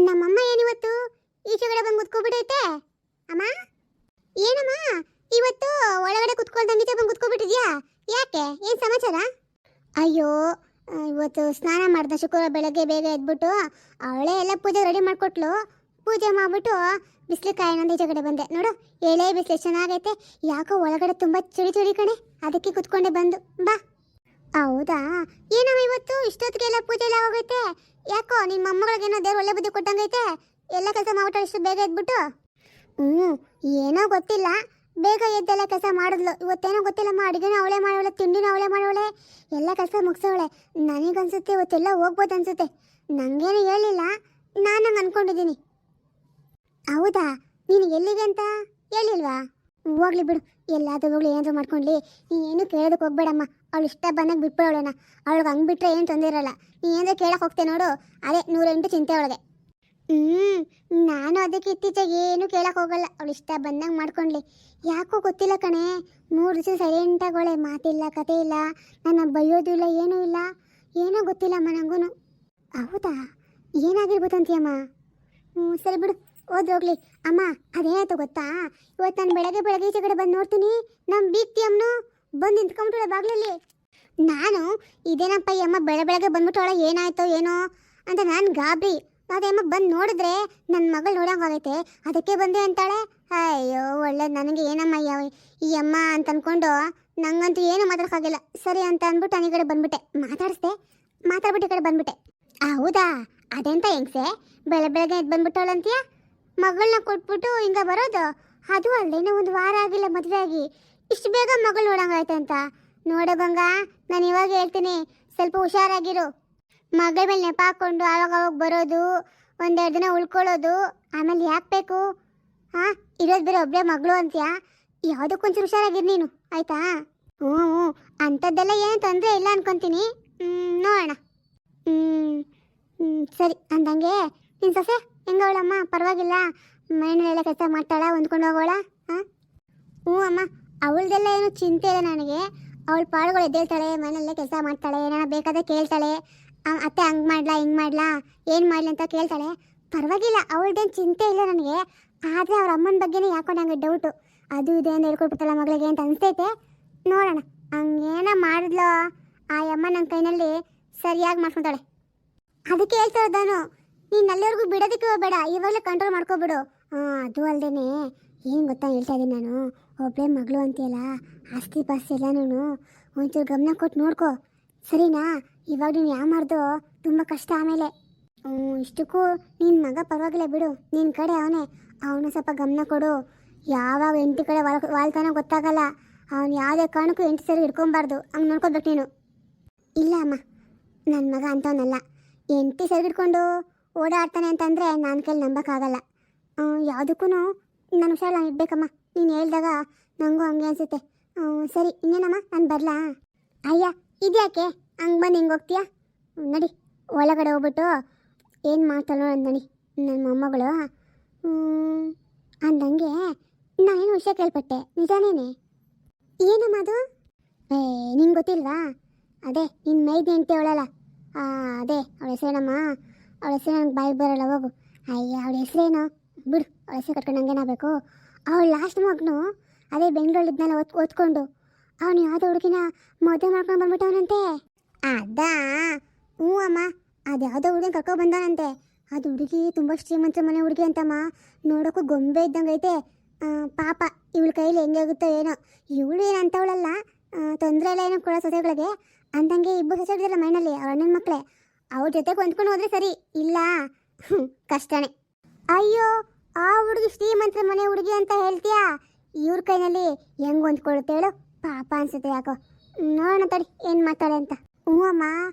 ನಮ್ಮಮ್ಮ ಏನಿವತ್ತು ಈಚೆಗಡೆ ಬಂದು ಕುತ್ಕೊಬಿಟ್ಟೈತೆ. ಅಮ್ಮ ಏನಮ್ಮ ಇವತ್ತು ಒಳಗಡೆ ಕುತ್ಕೊಳ್ದಂಗೆ ಈಚೆ ಬಂದು ಕುತ್ಕೊಬಿಟ್ಟಿದ್ಯಾ? ಯಾಕೆ, ಏನು ಸಮಾಚಾರ? ಅಯ್ಯೋ ಇವತ್ತು ಸ್ನಾನ ಮಾಡ್ದೆ, ಶುಕ್ರವಾರ ಬೆಳಗ್ಗೆ ಬೇಗ ಎದ್ಬಿಟ್ಟು ಅವಳೇ ಎಲ್ಲ ಪೂಜೆ ರೆಡಿ ಮಾಡಿಕೊಟ್ಲು. ಪೂಜೆ ಮಾಡಿಬಿಟ್ಟು ಬಿಸಿಲು ಕಾಯಿನೊಂದು ಈಚೆಗಡೆ ಬಂದೆ. ನೋಡು ಎಳೆ ಬಿಸಿಲು ಎಷ್ಟು ಚೆನ್ನಾಗೈತೆ. ಯಾಕೋ ಒಳಗಡೆ ತುಂಬ ಚಳಿ ಚಳಿ ಕಣೆ, ಅದಕ್ಕೆ ಕುತ್ಕೊಂಡೆ ಬಂದು. ಬಾ. ಹೌದಾ, ಏನಮ್ಮ ಇವತ್ತು ಇಷ್ಟೊತ್ತಿಗೆಲ್ಲ ಪೂಜೆ ಎಲ್ಲ ಹೋಗೈತೆ? ಯಾಕೋ ನಿಮ್ಮ ಮೊಮ್ಮಗಳಿಗೇನೋ ದೇವ್ರು ಒಳ್ಳೆ ಬುದ್ಧಿ ಕೊಟ್ಟಂಗೈತೆ, ಎಲ್ಲ ಕೆಲಸ ಮಾಡ್ಬಿಟ್ಟು ಇಷ್ಟು ಬೇಗ ಎದ್ಬಿಟ್ಟು. ಏನೋ ಗೊತ್ತಿಲ್ಲ, ಬೇಗ ಎದ್ದೆಲ್ಲ ಕೆಲಸ ಮಾಡಿದ್ಲು. ಇವತ್ತೇನೋ ಗೊತ್ತಿಲ್ಲಮ್ಮ, ಅಡುಗೆನೂ ಅವಳೇ ಮಾಡೋಳೆ, ತಿಂಡಿನೂ ಅವಳೇ ಮಾಡೋಳೆ, ಎಲ್ಲ ಕೆಲಸ ಮುಗಿಸೋಳೆ. ನನಗನ್ಸುತ್ತೆ ಇವತ್ತೆಲ್ಲ ಹೋಗ್ಬೋದು ಅನ್ಸುತ್ತೆ. ನನಗೇನು ಹೇಳಿಲ್ಲ, ನಾನು ಹಂಗೆ ಅಂದ್ಕೊಂಡಿದ್ದೀನಿ. ಹೌದಾ, ನೀನು ಎಲ್ಲಿಗೆ ಅಂತ ಹೇಳಿಲ್ವಾ? ಹೋಗ್ಲಿ ಬಿಡು, ಎಲ್ಲಾದರೂ ಹೋಗ್ಲಿ, ಏನಾದರೂ ಮಾಡ್ಕೊಂಡ್ಲಿ. ನೀನು ಕೇಳೋದಕ್ಕೆ ಹೋಗ್ಬೇಡಮ್ಮ. ಅವಳು ಇಷ್ಟ ಬಂದಾಗ ಬಿಟ್ಬಿಡೋಳಣ್ಣ. ಅವಳಿಗೆ ಹಂಗೆ ಬಿಟ್ಟರೆ ಏನು ತೊಂದರೆ ಇರಲ್ಲ. ನೀ ಏನಾದರೂ ಕೇಳಕ್ಕೆ ಹೋಗ್ತೇ ನೋಡು, ಅದೇ 108 ಚಿಂತೆ ಒಳಗೆ. ನಾನು ಅದಕ್ಕೆ ಇತ್ತೀಚೆಗೆ ಏನು ಕೇಳಕ್ಕೆ ಹೋಗಲ್ಲ. ಅವಳು ಇಷ್ಟ ಬಂದಂಗೆ ಮಾಡ್ಕೊಂಡ್ಲಿ. ಯಾಕೋ ಗೊತ್ತಿಲ್ಲ ಕಣೆ, 3 ದಿವಸ ಸೈಲೆಂಟಾಗೋಳೆ, ಮಾತಿಲ್ಲ ಕತೆ ಇಲ್ಲ, ನನ್ನ ಬೈಯೋದು ಇಲ್ಲ, ಏನೂ ಇಲ್ಲ. ಏನೋ ಗೊತ್ತಿಲ್ಲಮ್ಮ ನನಗೂ. ಹೌದಾ, ಏನಾಗಿರ್ಬೋದು ಅಂತೀಯಮ್ಮ? ಸರಿ ಬಿಡು, ಹೋಗ್ಲಿ. ಅಮ್ಮ ಅದೇನಾಯ್ತು ಗೊತ್ತಾ, ಇವತ್ತು ನಾನು ಬೆಳಗ್ಗೆ ಈಚೆ ಕಡೆ ಬಂದು ನೋಡ್ತೀನಿ, ನಮ್ಮ ಬೀಗ್ತಿ ಅಮ್ಮನು ಬಂದು ನಿಂತ್ಕೊಂಡ್ಬಿಟ್ಟಳೆ ಬಾಗ್ಲಲ್ಲಿ. ನಾನು ಇದೇನಪ್ಪ ಈ ಅಮ್ಮ ಬೆಳಗ್ಗೆ ಬಂದ್ಬಿಟ್ಟವಳ, ಏನಾಯ್ತೋ ಏನೋ ಅಂತ ನಾನು ಗಾಬರಿ. ಅದೇ ಅಮ್ಮ ಬಂದು ನೋಡಿದ್ರೆ ನನ್ನ ಮಗಳು ನೋಡೋಂಗಾಗೈತೆ, ಅದಕ್ಕೆ ಬಂದೆ ಅಂತಾಳೆ. ಅಯ್ಯೋ ಒಳ್ಳೇದು, ನನಗೆ ಏನಮ್ಮ ಈ ಅಮ್ಮ ಅಂತ ಅಂದ್ಕೊಂಡು ನಂಗಂತೂ ಏನು ಮಾತಾಡೋಕ್ಕಾಗಿಲ್ಲ. ಸರಿ ಅಂತ ಅಂದ್ಬಿಟ್ಟು ನಾನು ಈ ಕಡೆ ಬಂದ್ಬಿಟ್ಟೆ, ಮಾತಾಡ್ಬಿಟ್ಟು ಈ ಕಡೆ ಬಂದ್ಬಿಟ್ಟೆ. ಹೌದಾ, ಅದೆಂತ ಹೆಂಗ್ಸೆ ಬೆಳಗ್ಗೆ ಎದ್ದು ಬಂದ್ಬಿಟ್ಟವಳಂತೀಯ? ಮಗಳನ್ನ ಕೊಟ್ಬಿಟ್ಟು ಹಿಂಗೆ ಬರೋದು? ಅದು ಅಲ್ಲದೆ ಇನ್ನೂ 1 ವಾರ ಆಗಿಲ್ಲ ಮದುವೆ ಆಗಿ, ಇಷ್ಟು ಬೇಗ ಮಗಳು ನೋಡಂಗಾಯ್ತು ಅಂತ. ನೋಡ ಬಂಗ, ನಾನು ಇವಾಗ ಹೇಳ್ತೀನಿ, ಸ್ವಲ್ಪ ಹುಷಾರಾಗಿರು. ಮಗಳ ಮೇಲೆ ನೆಪ ಹಾಕ್ಕೊಂಡು ಆವಾಗ ಬರೋದು, 1-2 ದಿನ ಉಳ್ಕೊಳ್ಳೋದು, ಆಮೇಲೆ ಯಾಕೆ ಬೇಕು? ಹಾಂ, ಇರೋದು ಬೇರೆ ಒಬ್ಬರೇ ಮಗಳು ಅಂತೀಯ? ಯಾವುದಕ್ಕೊಂಚೂರು ಹುಷಾರಾಗಿರು ನೀನು, ಆಯಿತಾ? ಹ್ಞೂ, ಅಂಥದ್ದೆಲ್ಲ ಏನು ತೊಂದರೆ ಇಲ್ಲ ಅನ್ಕೊತೀನಿ. ನೋಡೋಣ. ಸರಿ ಅಂದಂಗೆ ನಿನ್ನ ಸೊಸೆ ಹೆಂಗವಳಮ್ಮ? ಪರವಾಗಿಲ್ಲ, ಮನೆಯಲ್ಲೆಲ್ಲ ಕೆಲಸ ಮಾಡ್ತಾಳ, ಹೊಂದ್ಕೊಂಡು ಹೋಗೋಳ? ಹಾಂ, ಹ್ಞೂ ಅಮ್ಮ, ಅವಳದೆಲ್ಲ ಏನು ಚಿಂತೆ ಇಲ್ಲ ನನಗೆ. ಅವಳು ಪಾಡುಗಳು ಎದ್ದೇಳ್ತಾಳೆ, ಮನೆಯಲ್ಲೇ ಕೆಲಸ ಮಾಡ್ತಾಳೆ, ಏನಾರ ಬೇಕಾದ್ರೆ ಕೇಳ್ತಾಳೆ. ಅತ್ತೆ ಹಂಗೆ ಮಾಡ್ಲಾ ಹಿಂಗೆ ಮಾಡ್ಲಾ ಏನು ಮಾಡಲಿ ಅಂತ ಕೇಳ್ತಾಳೆ. ಪರವಾಗಿಲ್ಲ, ಅವಳದೇನು ಚಿಂತೆ ಇಲ್ಲ ನನಗೆ. ಆದರೆ ಅವ್ರ ಅಮ್ಮನ ಬಗ್ಗೆನೇ ಯಾಕೋ ನಂಗೆ ಡೌಟು. ಅದು ಇದೆ ಅಂತ ಹೇಳ್ಕೊಟ್ಬಿಟ್ಟಲ್ಲ ಮಗಳಿಗೆ ಅಂತ ಅನಿಸ್ತೈತೆ. ನೋಡೋಣ, ಹಂಗೇನ ಮಾಡಿದ್ಲೋ ಆ ಅಮ್ಮ ನನ್ನ ಕೈನಲ್ಲಿ ಸರಿಯಾಗಿ ಮಾಡ್ಕೊತಾಳೆ. ಅದಕ್ಕೆ ಹೇಳ್ತಾ ಇದ್ದಾನು, ನೀನು ಅಲ್ಲಿವರೆಗೂ ಬಿಡೋದಕ್ಕೆ ಹೋಗಬೇಡ, ಇವಾಗಲೇ ಕಂಟ್ರೋಲ್ ಮಾಡ್ಕೊಬಿಡು. ಅದು ಅಲ್ಲದೆ ಏನು ಗೊತ್ತಾ ಹೇಳ್ತಾ ಇದ್ದೀನಿ ನಾನು, ಒಬ್ಬಳೇ ಮಗಳು ಅಂತೀಯಲ್ಲ, ಆಸ್ತಿ ಪಾಸ್ತಿ ಎಲ್ಲನೂ ಒಂಚೂರು ಗಮನ ಕೊಟ್ಟು ನೋಡ್ಕೊ, ಸರಿನಾ? ಇವಾಗ ನೀನು ಯಾವ ಮಾಡ್ದು ತುಂಬ ಕಷ್ಟ. ಆಮೇಲೆ ಇಷ್ಟಕ್ಕೂ ನಿನ್ನ ಮಗ ಪರವಾಗಿಲ್ಲ ಬಿಡು, ನಿನ್ನ ಕಡೆ ಅವನು ಸ್ವಲ್ಪ ಗಮನ ಕೊಡು. ಯಾವಾಗ ಹೆಂಡತಿ ಕಡೆ ವಾಳ್ತಾನೋ ಗೊತ್ತಾಗಲ್ಲ. ಅವನು ಯಾವುದೇ ಕಾರಣಕ್ಕೂ ಹೆಂಡತಿ ಸರಿ ಹಿಡ್ಕೊಬಾರ್ದು, ಹಂಗೆ ನೋಡ್ಕೋಬೇಕು ನೀನು. ಇಲ್ಲ ಅಮ್ಮ, ನನ್ನ ಮಗ ಅಂತವನಲ್ಲ. ಹೆಂಡತಿ ಸರಿ ಹಿಡ್ಕೊಂಡು ಓಡಾಡ್ತಾನೆ ಅಂತಂದರೆ ನನ್ನ ಕೈಲಿ ನಂಬೋಕ್ಕಾಗಲ್ಲ. ಯಾವುದಕ್ಕೂ ನಾನು ಹುಷಾರಾಗಿ ಇಡಬೇಕಮ್ಮ. ನೀನು ಹೇಳ್ದಾಗ ನನಗೂ ಹಂಗೆ ಅನಿಸುತ್ತೆ. ಸರಿ, ಇನ್ನೇನಮ್ಮ, ನಾನು ಬರಲಾ? ಅಯ್ಯ, ಇದ್ಯಾಕೆ ಹಂಗೆ ಬಂದು ಹಿಂಗೆ ಹೋಗ್ತೀಯಾ? ನಡಿ, ಒಳಗಡೆ ಹೋಗ್ಬಿಟ್ಟು ಏನು ಮಾಡ್ತಾಳೋ ನಡಿ ನನ್ನ ಮೊಮ್ಮಗಳು. ಅಂದಂಗೆ ನಾನೇನು ವಿಷಯ ಕೇಳ್ಪಟ್ಟೆ, ನಿಜಾನೇನೆ? ಏನಮ್ಮ ಅದು? ನಿಂಗೆ ಗೊತ್ತಿಲ್ವಾ? ಅದೇ ನಿನ್ನ ಮೈದು ಹೆಂಡತಿ ಅವಳಲ್ಲ, ಅದೇ ಅವಳ ಹೆಸರೇನಮ್ಮ? ಅವಳ ಹೆಸರು ನನಗೆ ಬಾಯಿಗೆ ಬರೋಲ್ಲ, ಹೋಗು. ಅಯ್ಯ, ಅವಳ ಹೆಸರೇನು ಬಿಡು, ಅವಳ ಹೆಸರು ಕಟ್ಕೊಂಡು ಹಂಗೇನಾಗಬೇಕು. ಅವಳು ಲಾಸ್ಟ್ ಮಗನು ಅದೇ ಬೆಂಗಳೂರಿದ್ನೆಲ್ಲ ಓದ್ಕೊಂಡು ಅವನು ಯಾವುದೋ ಹುಡುಗಿನ ಮದುವೆ ಮಾಡ್ಕೊಂಡು ಬಂದ್ಬಿಟ್ಟವನಂತೆ. ಅದಾ? ಹ್ಞೂ ಅಮ್ಮ, ಅದು ಯಾವುದೋ ಹುಡುಗಿನ ಕರ್ಕೊಂಡು ಬಂದವನಂತೆ. ಅದು ಹುಡುಗಿ ತುಂಬ ಶ್ರೀಮಂತರ ಮನೆ ಹುಡುಗಿ ಅಂತಮ್ಮ, ನೋಡೋಕ್ಕೂ ಗೊಂಬೆ ಇದ್ದಂಗೆ ಐತೆ. ಪಾಪ ಇವಳ ಕೈಲಿ ಹೆಂಗೆ ಆಗುತ್ತೋ ಏನೋ. ಇವಳು ಏನಂತವಳಲ್ಲ, ತೊಂದರೆ ಎಲ್ಲ ಏನೋ ಕೊಡೋ ಸೊಸೆಗಳಿಗೆ. ಅಂದಂಗೆ ಇಬ್ಬರು ಸೊಸೆಗಳಿರಲ್ಲ ಮೈನಲ್ಲಿ, ಅವ್ರ ಅಣ್ಣನ ಮಕ್ಕಳೇ. ಅವ್ರ ಜೊತೆಗೆ ಹೊಂದ್ಕೊಂಡು ಹೋದ್ರೆ ಸರಿ, ಇಲ್ಲ ಕಷ್ಟನೇ. ಅಯ್ಯೋ, ಆ ಹುಡುಗಿ ಶ್ರೀಮಂತರ ಮನೆ ಹುಡುಗಿ ಅಂತ ಹೇಳ್ತೀಯಾ? ಇವ್ರ ಕೈನಲ್ಲಿ ಹೆಂಗೆ ಹೊಂದ್ಕೊಳ್ಳುತ್ತೆ ಹೇಳು? ಪಾಪ ಅನ್ಸುತ್ತೆ ಯಾಕೋ. ನೋಡೋಣ ತಡಿ ಏನು ಮಾಡ್ತಾಳೆ ಅಂತ. ಹ್ಞೂ ಅಮ್ಮ,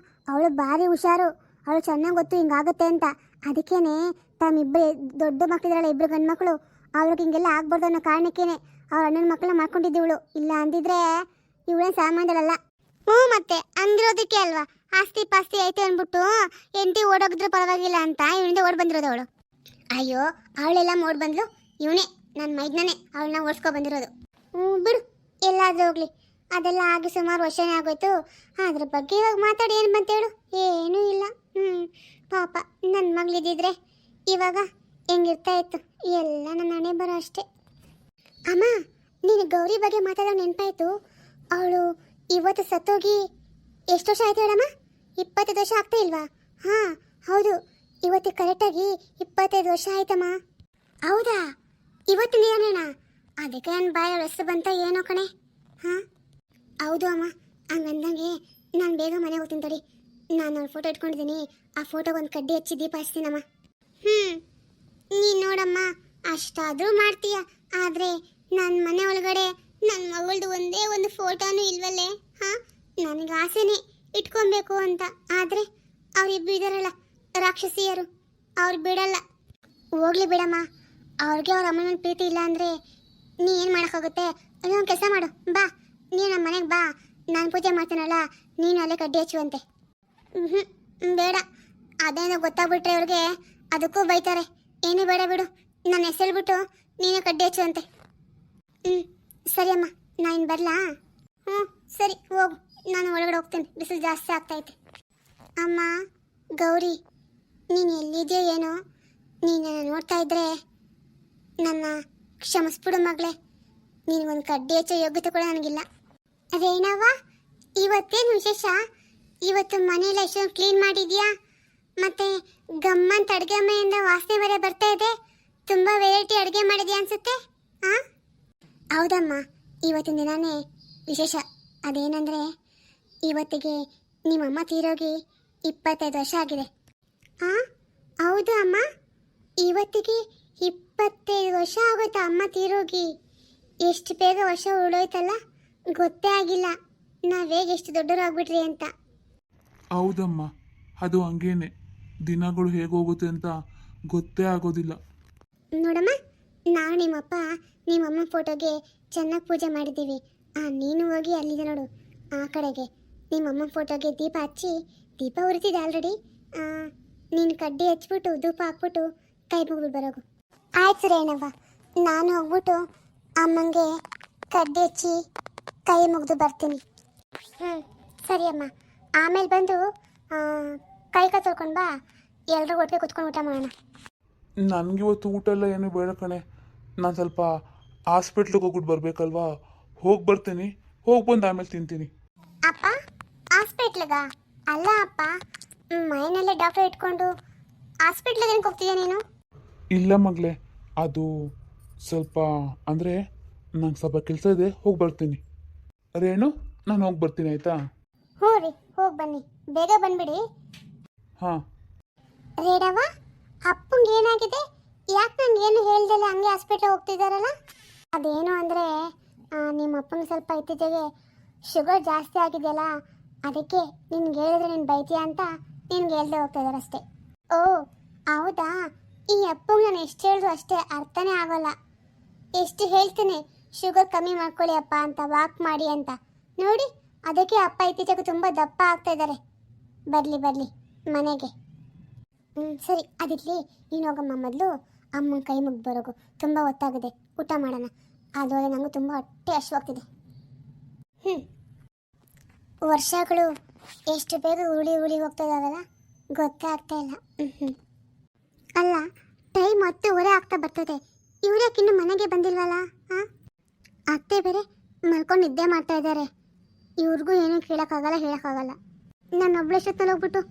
ಅವಳು ಭಾರಿ ಹುಷಾರು. ಅವಳು ಚೆನ್ನಾಗಿ ಗೊತ್ತು ಹಿಂಗಾಗುತ್ತೆ ಅಂತ. ಅದಕ್ಕೇನೆ ತಮ್ಮಿಬ್ಬರು ದೊಡ್ಡ ಮಕ್ಕಳಿದ್ರಲ್ಲ, 2 ಗಂಡು ಮಕ್ಕಳು, ಅವ್ರಿಗೆ ಹಿಂಗೆಲ್ಲ ಆಗ್ಬಾರ್ದು ಅನ್ನೋ ಕಾರಣಕ್ಕೇನೆ ಅವ್ರ ಅಣ್ಣನ ಮಕ್ಕಳನ್ನ ಮಾಡ್ಕೊಂಡಿದ್ದೀವಳು. ಇಲ್ಲ ಅಂದಿದ್ರೆ ಇವಳೇನು ಸಾಮಾನ್ಯರಲ್ಲ. ಹ್ಞೂ, ಮತ್ತೆ ಹಂಗಿರೋದಕ್ಕೆ ಅಲ್ವಾ ಆಸ್ತಿ ಪಾಸ್ತಿ ಐತೆ ಅಂದ್ಬಿಟ್ಟು ಹೆಂಡತಿ ಓಡೋಗಿದ್ರು ಪರವಾಗಿಲ್ಲ ಅಂತ ಇವನಿಂದ ಓಡ್ ಬಂದಿರೋದು ಅವಳು. ಅಯ್ಯೋ, ಅವಳೆಲ್ಲ ಓಡ್ ಬಂದ್ಲು, ಇವನೇ ನನ್ನ ಮೈದ್ನೇ ಅವಳನ್ನ ಓಡಿಸ್ಕೊ ಬಂದಿರೋದು. ಬಿಡು, ಎಲ್ಲಾದರೂ ಹೋಗ್ಲಿ, ಅದೆಲ್ಲ ಆಗಿ ಸುಮಾರು ವರ್ಷನೇ ಆಗೋಯ್ತು. ಅದ್ರ ಬಗ್ಗೆ ಇವಾಗ ಮಾತಾಡಿ ಏನು ಬಂತೇಳು? ಏನೂ ಇಲ್ಲ. ಪಾಪ ನನ್ನ ಮಗಳಿದ್ದಿದ್ರೆ ಇವಾಗ ಹೆಂಗಿರ್ತಾ ಇತ್ತು ಎಲ್ಲ ನನ್ನ ಹಣೆ ಬರೋ ಅಷ್ಟೇ. ಅಮ್ಮ, ನೀನು ಗೌರಿ ಬಗ್ಗೆ ಮಾತಾಡೋ ನೆನಪಾಯ್ತು. ಅವಳು ಇವತ್ತು ಸತ್ತೋಗಿ ಎಷ್ಟು ವರ್ಷ ಆಯ್ತು ಹೇಳಮ್ಮ? 25 ವರ್ಷ ಆಗ್ತಾ ಇಲ್ವಾ? ಹಾಂ ಹೌದು, ಇವತ್ತು ಕರೆಕ್ಟಾಗಿ 25 ವರ್ಷ ಆಯ್ತಮ್ಮ. ಹೌದಾ? ಇವತ್ತು ನೀನೇನಾ? ಅದಕ್ಕೆ ನನ್ನ ಬಾಯ ಹೆಸರು ಬಂತ ಏನೋ ಕಣೆ. ಹಾಂ ಹೌದು ಅಮ್ಮ. ಹಂಗಂದಂಗೆ ನಾನು ಬೇಗ ಮನೆಗೆ ಹೋಗ್ತೀನಿ ತಡಿ. ನಾನು ಅವ್ಳ ಫೋಟೋ ಇಟ್ಕೊಂಡಿದ್ದೀನಿ. ಆ ಫೋಟೋಗೆ ಒಂದು ಕಡ್ಡಿ ಹಚ್ಚಿ ದೀಪ ಹಚ್ತೀನಮ್ಮ. ನೀನು ನೋಡಮ್ಮ, ಅಷ್ಟಾದರೂ ಮಾಡ್ತೀಯ. ಆದರೆ ನನ್ನ ಮನೆ ಒಳಗಡೆ ನನ್ನ ಮಗಳದು ಒಂದೇ ಒಂದು ಫೋಟೋನೂ ಇಲ್ವಲ್ಲೇ. ಹಾಂ, ನನಗೆ ಆಸೆನೇ ಇಟ್ಕೊಬೇಕು ಅಂತ. ಆದರೆ ಅವರಿಬ್ಬರು ಇದ್ದಾರಲ್ಲ ರಾಕ್ಷಸಿಯರು, ಅವ್ರು ಬಿಡಲ್ಲ. ಹೋಗ್ಲಿ ಬಿಡಮ್ಮ, ಅವ್ರಿಗೆ ಅವ್ರ ಅಮ್ಮನ ಮೇಲೆ ಪ್ರೀತಿ ಇಲ್ಲ ಅಂದರೆ ನೀ ಏನು ಮಾಡೋಕ್ಕಾಗುತ್ತೆ? ಒಂದು ಕೆಲಸ ಮಾಡು, ಬಾ ನೀನು ನಮ್ಮ ಮನೆಗೆ ಬಾ. ನಾನು ಪೂಜೆ ಮಾಡ್ತೀನಲ್ಲ, ನೀನು ಅಲ್ಲೇ ಕಡ್ಡಿ ಹಚ್ಚುವಂತೆ. ಬೇಡ, ಅದೇನೋ ಗೊತ್ತಾಗ್ಬಿಟ್ರೆ ಅವ್ರಿಗೆ ಅದಕ್ಕೂ ಬೈತಾರೆ. ಏನೂ ಬೇಡ ಬಿಡು, ನನ್ನ ಹೆಸರು ನೀನೇ ಕಡ್ಡಿ ಹಚ್ಚುವಂತೆ. ಸರಿ ಅಮ್ಮ, ನಾನು ಬರಲಾ? ಸರಿ ಹೋಗು, ನಾನು ಒಳಗಡೆ ಹೋಗ್ತೇನೆ, ಬಿಸಿಲು ಜಾಸ್ತಿ ಆಗ್ತೈತೆ. ಅಮ್ಮ ಗೌರಿ, ನೀನು ಎಲ್ಲಿದೆಯೋ ಏನೋ, ನೀನು ನೋಡ್ತಾ ಇದ್ರೆ ನನ್ನ ಕ್ಷಮಿಸ್ಬಿಡು ಮಗಳೇ. ನಿನಗೊಂದು ಕಡ್ಡಿ ಹಚ್ಚೋ ಯೋಗ್ಯತೆ ಕೂಡ ನನಗಿಲ್ಲ. ರೇಣವ್ವ, ಇವತ್ತೇನು ವಿಶೇಷ? ಇವತ್ತು ಮನೆಯೆಲ್ಲ ಎಷ್ಟೊಂದು ಕ್ಲೀನ್ ಮಾಡಿದ್ಯಾ? ಮತ್ತೆ ಗಮ್ಮಂತ ಅಡುಗೆ ಮನೆಯಿಂದ ವಾಸನೆ ಬರೇ ಬರ್ತಾ ಇದೆ. ತುಂಬ ವೆರೈಟಿ ಅಡುಗೆ ಮಾಡಿದ್ಯಾ ಅನ್ಸುತ್ತೆ. ಹಾಂ ಹೌದಮ್ಮ, ಇವತ್ತಿನ ದಿನನೇ ವಿಶೇಷ. ಅದೇನೆಂದರೆ ಇವತ್ತಿಗೆ ನಿಮ್ಮಮ್ಮ ತೀರೋಗಿ 25 ವರ್ಷ ಆಗಿದೆ. ಹಾಂ ಹೌದು ಅಮ್ಮ, ಇವತ್ತಿಗೆ 25 ವರ್ಷ ಆಗೋಯ್ತಾ ಅಮ್ಮ ತೀರೋಗಿ? ಎಷ್ಟು ಬೇಗ ವರ್ಷ ಉಳೋಯ್ತಲ್ಲ, ಗೊತ್ತೇ ಆಗಿಲ್ಲ ನಾವೇಗ ಎಷ್ಟು ದೊಡ್ಡವರಾಗ್ಬಿಟ್ರಿ ಅಂತ. ಹೌದಮ್ಮ, ಅದು ಹಂಗೇನೆ, ದಿನಗಳು ಹೇಗೆ ಹೋಗುತ್ತೆ ಅಂತ ಗೊತ್ತೇ ಆಗೋದಿಲ್ಲ. ನೋಡಮ್ಮ, ನಾವು ನಿಮ್ಮಪ್ಪ ನಿಮ್ಮಮ್ಮ ಫೋಟೋಗೆ ಚೆನ್ನಾಗಿ ಪೂಜೆ ಮಾಡಿದ್ದೀವಿ. ನೀನು ಹೋಗಿ ಅಲ್ಲಿದೆ ನೋಡು ಆ ಕಡೆಗೆ, ನಿಮ್ಮಮ್ಮ ಫೋಟೋಗೆ ದೀಪ ಹಚ್ಚಿ, ದೀಪ ಉರಿತಿದೆ ಆಲ್ರೆಡಿ. ನೀನು ಕಡ್ಡಿ ಹಚ್ಬಿಟ್ಟು ಧೂಪ ಹಾಕ್ಬಿಟ್ಟು ಕೈ ಮುಗಿದು ಬರೋಗು. ಆಯ್ತು ರೇಣವ್ವ, ನಾನು ಹೋಗ್ಬಿಟ್ಟು ಅಮ್ಮಂಗೆ ಕಡ್ಡಿ ಹಚ್ಚಿ ಕೈ ಮುಗಿದು ಬರ್ತೀನಿ. ಸರಿ ಅಮ್ಮ, ಆಮೇಲೆ ಬಂದು ಕೈ ತೊಳ್ಕೊಂಡು ಬಾ, ಎಲ್ಲರೂ ಒಟ್ಟಿಗೆ ಕುತ್ಕೊಂಡು ಊಟ ಮಾಡೋಣ. ನನಗಿವತ್ತು ಊಟ ಎಲ್ಲ ಏನು ಬೇಡ ಕಣೆ, ನಾನು ಸ್ವಲ್ಪ ಹಾಸ್ಪಿಟ್ಲಿಗೆ ಹೋಗ್ಬಿಟ್ಟು ಬರಬೇಕಲ್ವಾ, ಹೋಗಿ ಬರ್ತೀನಿ. ಹೋಗಿ ಬಂದು ಆಮೇಲೆ ತಿಂತೀನಿ. ಅಪ್ಪ ಹಾಸ್ಪಿಟ್ಲಿಗ? ಅಲ್ಲ ಅಪ್ಪ, ಮೈನಲ್ಲೇ ಡಾಕ್ಟರ್ ಇಟ್ಕೊಂಡು ಹಾಸ್ಪಿಟ್ಲಿಗೆ ಏನಕ್ಕೆ ಹೋಗ್ತೀಯ ನೀನು? ಇಲ್ಲ ಮಗಳೇ, ಅದು ಸ್ವಲ್ಪ ಅಂದರೆ ನಂಗೆ ಸ್ವಲ್ಪ ಕೆಲಸ ಇದೆ, ಹೋಗಿ ಬರ್ತೀನಿ. ರೇಣು, ನಾನು ಹೋಗಿ ಬರ್ತೀನಿ ಆಯಿತಾ? ಹ್ಞೂ ರೀ, ಹೋಗಿ ಬನ್ನಿ, ಬೇಗ ಬಂದ್ಬಿಡಿ. ಹಾಂ ರೇಡವ್ವ, ಅಪ್ಪಂಗೆ ಏನಾಗಿದೆ? ಯಾಕೆ ನನಗೇನು ಹೇಳ್ದಿಲ್ಲ ಹಂಗೆ ಹಾಸ್ಪಿಟ್ಲಿಗೆ ಹೋಗ್ತಿದ್ದಾರಲ್ಲ? ಅದೇನು ಅಂದರೆ ನಿಮ್ಮ ಅಪ್ಪನಿಗೆ ಸ್ವಲ್ಪ ಇತ್ತೀಚೆಗೆ ಶುಗರ್ ಜಾಸ್ತಿ ಆಗಿದೆಯಲ್ಲ, ಅದಕ್ಕೆ ನಿನ್ಗೆ ಹೇಳಿದ್ರೆ ನೀನು ಬೈತೀಯ ಅಂತ ನಿನ್ಗೆ ಹೇಳ್ದೆ ಹೋಗ್ತಾ ಇದ್ದಾರೆ ಅಷ್ಟೇ. ಓ ಹೌದಾ? ಈ ಅಪ್ಪಂಗೆ ನಾನು ಎಷ್ಟು ಹೇಳಿದ್ರು ಅಷ್ಟೇ ಅರ್ಥನೇ ಆಗೋಲ್ಲ. ಎಷ್ಟು ಹೇಳ್ತೀನಿ ಶುಗರ್ ಕಮ್ಮಿ ಮಾಡ್ಕೊಳ್ಳಿ ಅಪ್ಪ ಅಂತ, ವಾಕ್ ಮಾಡಿ ಅಂತ. ನೋಡಿ, ಅದಕ್ಕೆ ಅಪ್ಪ ಇತ್ತೀಚೆಗೆ ತುಂಬ ದಪ್ಪ ಆಗ್ತಾ ಇದ್ದಾರೆ. ಬರಲಿ ಬರಲಿ ಮನೆಗೆ. ಸರಿ, ಅದಿರಲಿ, ನೀನು ಹೋಗಮ್ಮ. ಮೊದಲು ಅಮ್ಮನ ಕೈ ಮುಗ್ದು ಬರೋಗು, ತುಂಬ ಹೊತ್ತಾಗಿದೆ, ಊಟ ಮಾಡೋಣ. ಅದೋದ್ರೆ ನನಗೂ ತುಂಬ ಹೊಟ್ಟೆ ಹಶ್ವಾಗ್ತಿದೆ. ವರ್ಷಗಳು ಎಷ್ಟು ಬೇಗ ಉಳಿ ಹೋಗ್ತಾ ಇದ್ದಾವಲ್ಲ, ಗೊತ್ತೇ ಆಗ್ತಾ ಇಲ್ಲ. ಅಲ್ಲ, ಟೈಮ್ 10:30 ಆಗ್ತಾ ಬರ್ತದೆ. ಇವ್ರ್ಯಾಕೆ ಇನ್ನೂ ಮನೆಗೆ ಬಂದಿಲ್ವಲ್ಲ? ಹಾಂ, ಅತ್ತೆ ಬೇರೆ ಮಲ್ಕೊಂಡು ನಿದ್ದೆ ಮಾಡ್ತಾ ಇದ್ದಾರೆ. ಇವ್ರಿಗೂ ಏನೂ ಕೇಳೋಕ್ಕಾಗಲ್ಲ, ಹೇಳೋಕ್ಕಾಗಲ್ಲ. ನಾನು ಒಬ್ಳೆಷ್ಟೊತ್ತಲ್ಲಿ ಹೋಗ್ಬಿಟ್ಟು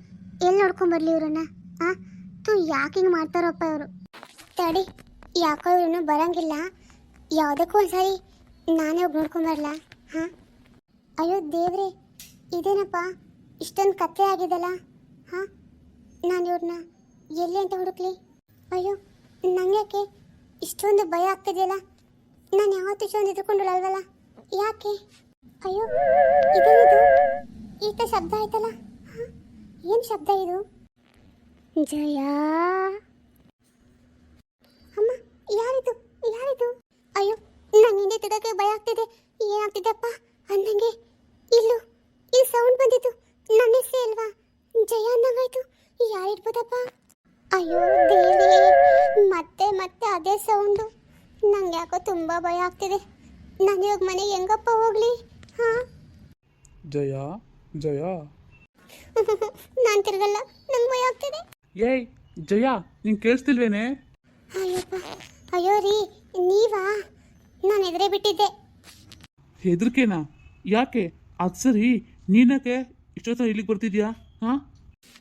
ಎಲ್ಲಿ ನೋಡ್ಕೊಂಬರ್ಲಿ ಇವ್ರನ್ನ? ಹಾಂ, ಯಾಕೆ ಹಿಂಗೆ ಮಾಡ್ತಾರಪ್ಪ ಇವರು? ತಡಿ, ಯಾಕೋ ಇವ್ರು ಬರೋಂಗಿಲ್ಲ. ಯಾವುದಕ್ಕೂ ಒಂದ್ಸರಿ ನಾನೇ ಹೋಗಿ ನೋಡ್ಕೊಂಬರಲ್ಲ? ಹಾಂ, ಅಯ್ಯೋ ದೇವ್ರೆ, ಇದೇನಪ್ಪ ಇಷ್ಟೊಂದು ಕತ್ತೆ ಆಗಿದೆಲ್ಲ? ಹಾಂ, ನಾನು ಇವ್ರನ್ನ ಎಲ್ಲಿ ಅಂತ ಹುಡುಕ್ಲಿ? ಅಯ್ಯೋ, ನನಗೆ ಇಷ್ಟೊಂದು ಭಯ ಆಗ್ತಿದೆಯಲ್ಲ. ನಾನು ಯಾವತ್ತೂ ಇಷ್ಟೊಂದು ಇದ್ಕೊಂಡಿರಲ್ವಲ್ಲ, ಯಾಕೆ? ಅಯ್ಯೋ, ಇದೇನಿದು? ಈ ಥರ ಶಬ್ದ ಆಯ್ತಲ್ಲ? ಹಾಂ, ಏನು ಶಬ್ದ ಇದು? ಜಯ ಅಮ್ಮ, ಯಾರಿದು? ಯಾರಿದು? ಅಯ್ಯೋ, ನಂಗೆ ಹಿಂದೆ ತಿರ್ಗಕ್ಕೆ ಭಯ ಆಗ್ತಿದೆ. ಏನಾಗ್ತಿದೆಪ್ಪ ಅಂದಂಗೆ ಇಲ್ಲೂ ಈ ಸೌಂಡ್ ಬಂದಿತ್ತು. ನನ್ನ ಹೆಸರೇ ಅಲ್ವಾ? ಜಯ ಅಂದಂಗಾಯ್ತು. ಯಾರಿರ್ಬೋದಪ್ಪ? ಅಯ್ಯೋ ದೇವಿ, ಮತ್ತೆ ಮತ್ತೆ ಅದೇ ಸೌಂಡು. ನಂಗೆ ಯಾಕೋ ತುಂಬ ಭಯ ಆಗ್ತಿದೆ. ನಾನು ಇವಾಗ ಮನೆಗೆ ಹೆಂಗಪ್ಪ ಹೋಗ್ಲಿ? ಹಾಂ, ಜಯ ಜಯ ನಾನು ತಿರ್ಗಲ್ಲ, ನಂಗೆ ಭಯ ಆಗ್ತಿದೆ. ಏಯ್, ಜಯ ನಿಂಗೆ ಕೇಳಿಸ್ತಿಲ್ವೇನೆ? ಅಯ್ಯಪ್ಪ, ಅಯ್ಯೋ ರೀ, ನೀವಾ? ನಾನು ಎದುರೇ ಬಿಟ್ಟಿದ್ದೆ. ಹೆದರಿಕೆನಾ? ಯಾಕೆ? ಅದು ಸರಿ, ನೀನಕ್ಕೆ ಇಷ್ಟೊತ್ತ ಇಲ್ಲಿಗೆ ಬರ್ತಿದ್ಯಾ? ಹಾಂ,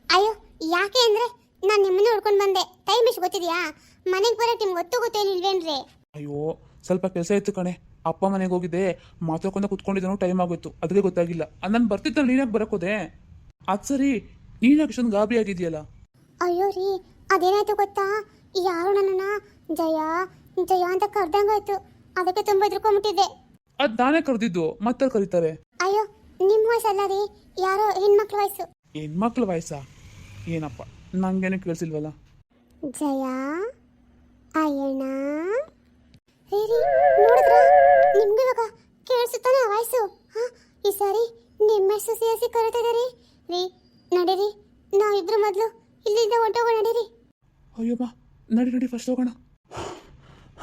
ಅಯ್ಯೋ, ಯಾಕೆ ಅಂದರೆ ನಾನು ನಿಮ್ಮನ್ನ ಹುಡ್ಕೊಂಡು ಬಂದೆ. ಟೈಮ್ ಎಷ್ಟು ಗೊತ್ತಿದೆಯಾ? ಮನೆಗೆ ಬರೋಕ್ಕೆ ನಿಮ್ಗೆ ಗೊತ್ತೇನಿಲ್ವೇನ್ರಿ? ಅಯ್ಯೋ ಸ್ವಲ್ಪ ಕೆಲಸ ಇತ್ತು ಕಣೆ. ಅಪ್ಪ ಮನೆಗೆ ಹೋಗಿದ್ದೆ, ಮಾತಾಡ್ಕೊಂಡು ಕುತ್ಕೊಂಡಿದ್ದಾನು, ಟೈಮ್ ಆಗೋಯ್ತು, ಅದಕ್ಕೆ ಗೊತ್ತಾಗಿಲ್ಲ. ನಾನು ಬರ್ತಿದ್ದಲ್ಲಿ ನೀನಾಗ ಬರೋಕೋದೆ. ಅದು ಸರಿ, ನೀನಾಗ ಇಷ್ಟೊಂದು ಗಾಬರಿ ಆಗಿದೆಯಲ್ಲ? ಅಯ್ಯೋ ರೀ, ಅದೇನಾಯ್ತು ಗೊತ್ತಾ? ಯಾರು ನನ್ನನ್ನು ಜಯ ಜಯ ಅಂತ ಕರ್ದಂಗಾಯ್ತು. ಅದಕ್ಕೆ ತುಂಬ ಹೆದರ್ಕೊಂಡ್ಬಿಟ್ಟಿದ್ದೆ. ಅದು ನಾನೇ ಕರೆದಿದ್ದು, ಮತ್ತೆ ಕರೀತಾರೆ. ಅಯ್ಯೋ, ನಿಮ್ಮ ವಯಸ್ಸಲ್ಲ ರೀ, ಯಾರೋ ಹೆಣ್ಮಕ್ಳ ವಯಸ್ಸು. ಹೆಣ್ಮಕ್ಳ ವಯಸ್ಸಾ? ಏನಪ್ಪ, ನಂಗೇನು ಕೇಳಿಸಿಲ್ವಲ್ಲ. ಜಯ, ಅಯ್ಯಣ್ಣ, ರೀ ರೀ, ನೋಡಿದ್ರ? ನಿಮ್ಗೆ ಇವಾಗ ಕೇಳಿಸುತ್ತಾನೆ ಆ ವಾಯ್ಸು? ಹಾಂ, ಈ ಸಾರಿ ನಿಮ್ಮ ಹೆಸರು ಸೇರಿಸಿ ಕರೀತಿದ್ದಾರೆ ರೀ. ನಡೀರಿ, ನಾವಿಬ್ರು ಮೊದಲು ಇಲ್ಲಿಂದ ಹೊಂಟೋಗೋಣ, ನಡೀರಿ. ಅಯ್ಯಮ್ಮ, ನಡಿ ನಡಿ, ಫಸ್ಟ್ ಹೋಗೋಣ.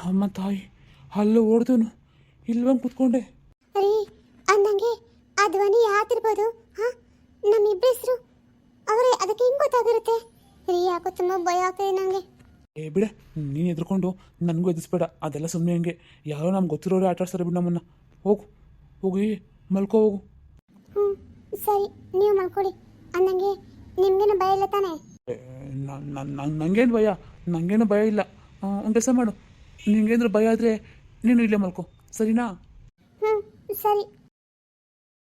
ಅಮ್ಮ ತಾಯಿ, ಅಲ್ಲೂ ಓಡ್ದನು, ಇಲ್ಲಿ ಬಂದು ಕುತ್ಕೊಂಡೆ. ರೀ, ಅಂದಂಗೆ ಆ ಧ್ವನಿ ಯಾತಿರ್ಬೋದು? ಹಾಂ, ನಮ್ಮಿಬ್ಬರ ಹೆಸರು ಅವರೇ, ಅದಕ್ಕೆ ಹಿಂಗೆ ಗೊತ್ತಾಗಿರುತ್ತೆ ರೀ. ಯಾಕೋ ತುಂಬ ಭಯ ಆಗ್ತದೆ ನನಗೆ. ಏ ಬಿಡೆ, ನೀನು ಎದ್ರುಕೊಂಡು ನನಗೂ ಎದಿಸ್ಬೇಡ, ಅದೆಲ್ಲ ಸುಮ್ಮನೆ ಹಂಗೆ ಯಾರೋ ನಮ್ಗೆ ಗೊತ್ತಿರೋರೇ ಆಟ ಆಡ್ಸ್ತಾರೆ ಬಿಡು ನಮ್ಮನ್ನು. ಹೋಗು, ಹೋಗಿ ಮಲ್ಕೋ ಹೋಗು. ಹ್ಞೂ ಸರಿ, ನೀವು ಮಾಡ್ಕೊಳ್ಳಿ. ಅಂದಂಗೆ ನಿಮ್ಗೇನು ಭಯ ಇಲ್ಲ ತಾನೇ? ನಂಗೇನು ಭಯ? ನಂಗೇನು ಭಯ ಇಲ್ಲ. ಒಂದು ಕೆಲಸ ಮಾಡು, ನಿಂಗೇನಾದ್ರು ಭಯ ಆದರೆ ನೀನು ಇಲ್ಲೇ ಮಲ್ಕೋ, ಸರಿನಾ? ಹ್ಞೂ ಸರಿ.